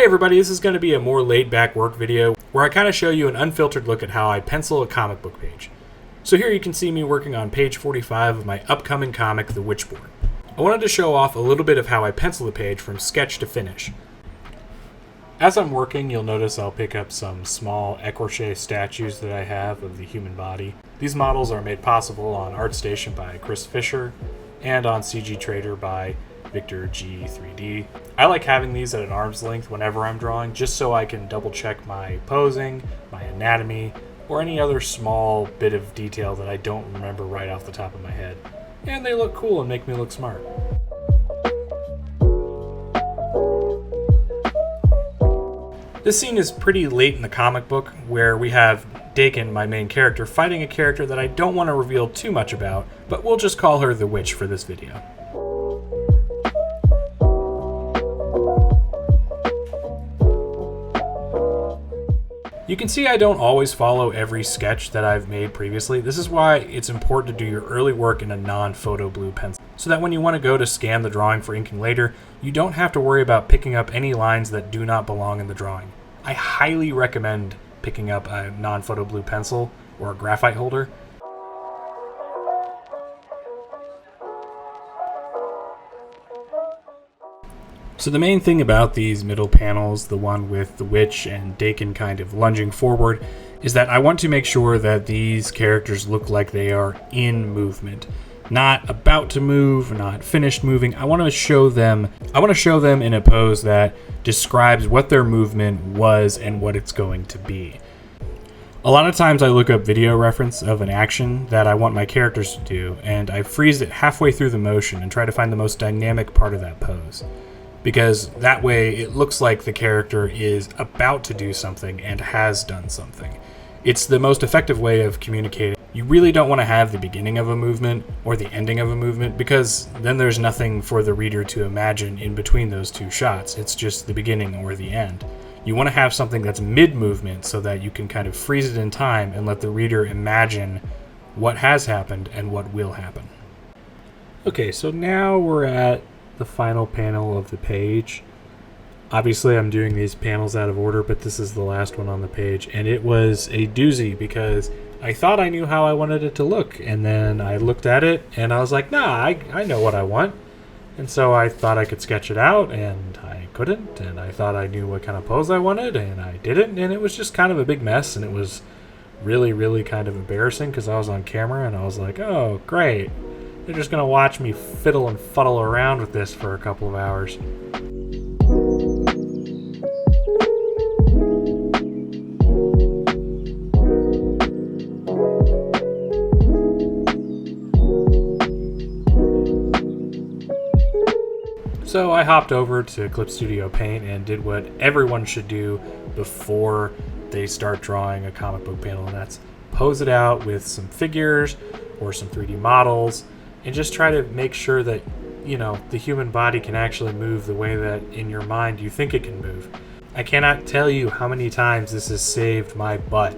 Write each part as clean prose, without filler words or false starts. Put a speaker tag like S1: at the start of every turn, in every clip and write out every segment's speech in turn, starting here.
S1: everybody, this is going to be a more laid-back work video where I kind of show you an unfiltered look at how I pencil a comic book page. So here you can see me working on page 45 of my upcoming comic, The Wytchborne. I wanted to show off a little bit of how I pencil the page from sketch to finish. As I'm working, you'll notice I'll pick up some small écorché statues that I have of the human body. These models are made possible on ArtStation by Chris Fisher and on CG Trader by Victor G3D. I like having these at an arm's length whenever I'm drawing, just so I can double check my posing, my anatomy, or any other small bit of detail that I don't remember right off the top of my head. And they look cool and make me look smart. This scene is pretty late in the comic book, where we have Dakin, my main character, fighting a character that I don't want to reveal too much about, but we'll just call her the Witch for this video. You can see I don't always follow every sketch that I've made previously. This is why it's important to do your early work in a non-photo blue pencil, so that when you want to go to scan the drawing for inking later, you don't have to worry about picking up any lines that do not belong in the drawing. I highly recommend picking up a non-photo blue pencil or a graphite holder. So the main thing about these middle panels, the one with the witch and Dakin kind of lunging forward, is that I want to make sure that these characters look like they are in movement. Not about to move, not finished moving. I want to show them in a pose that describes what their movement was and what it's going to be. A lot of times I look up video reference of an action that I want my characters to do, and I freeze it halfway through the motion and try to find the most dynamic part of that pose. Because that way it looks like the character is about to do something and has done something. It's the most effective way of communicating. You really don't want to have the beginning of a movement or the ending of a movement, because then there's nothing for the reader to imagine in between those two shots. It's just the beginning or the end. You want to have something that's mid-movement so that you can kind of freeze it in time and let the reader imagine what has happened and what will happen. Okay, so now we're at the final panel of the page. Obviously I'm doing these panels out of order, but this is the last one on the page, and it was a doozy because I thought I knew how I wanted it to look, and then I looked at it and I was like, nah, I know what I want. And so I thought I could sketch it out, and I couldn't, and I thought I knew what kind of pose I wanted, and I didn't, and it was just kind of a big mess, and it was really kind of embarrassing because I was on camera and I was like, oh great, they're just going to watch me fiddle and fuddle around with this for a couple of hours. So I hopped over to Clip Studio Paint and did what everyone should do before they start drawing a comic book panel, and that's pose it out with some figures or some 3D models, and just try to make sure that, you know, the human body can actually move the way that in your mind you think it can move. I cannot tell you how many times this has saved my butt.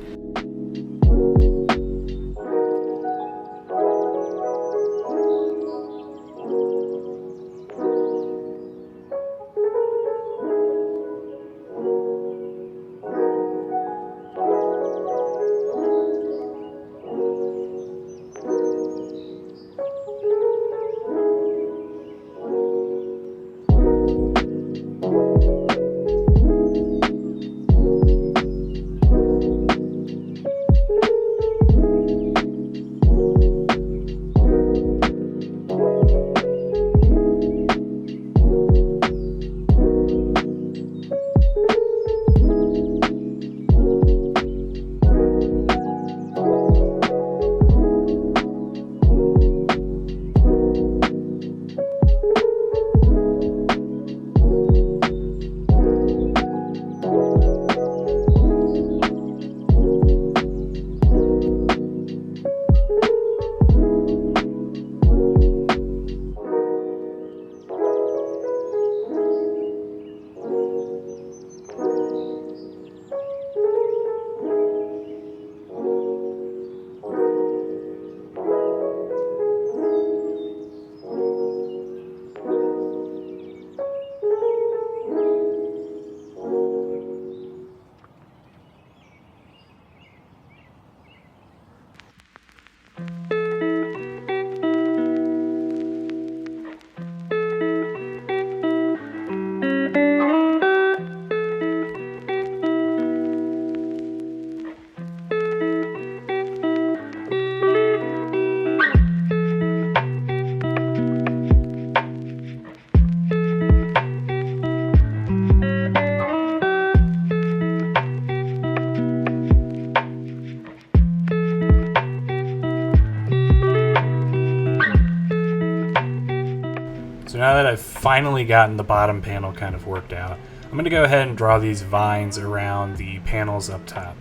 S1: finally gotten the bottom panel kind of worked out. I'm going to go ahead and draw these vines around the panels up top.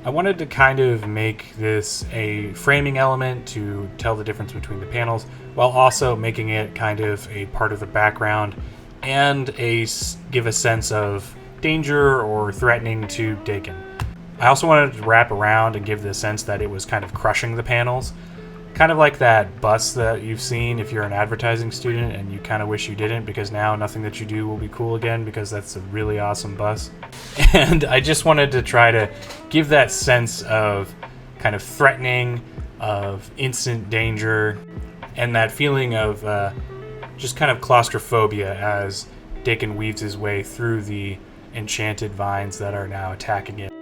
S1: I wanted to kind of make this a framing element to tell the difference between the panels, while also making it kind of a part of the background and give a sense of danger or threatening to Dakin. I also wanted to wrap around and give the sense that it was kind of crushing the panels. Kind of like that bus that you've seen if you're an advertising student and you kind of wish you didn't, because now nothing that you do will be cool again because that's a really awesome bus. And I just wanted to try to give that sense of kind of threatening, of instant danger, and that feeling of just kind of claustrophobia as Dakin weaves his way through the enchanted vines that are now attacking it.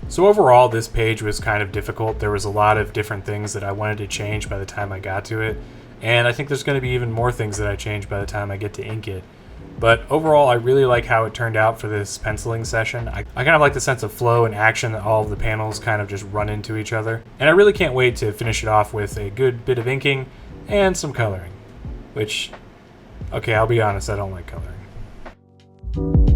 S1: So overall, this page was kind of difficult. There was a lot of different things that I wanted to change by the time I got to it, and I think there's going to be even more things that I change by the time I get to ink it. But overall, I really like how it turned out for this penciling session. I kind of like the sense of flow and action that all of the panels kind of just run into each other. And I really can't wait to finish it off with a good bit of inking and some coloring. Which, okay, I'll be honest, I don't like coloring.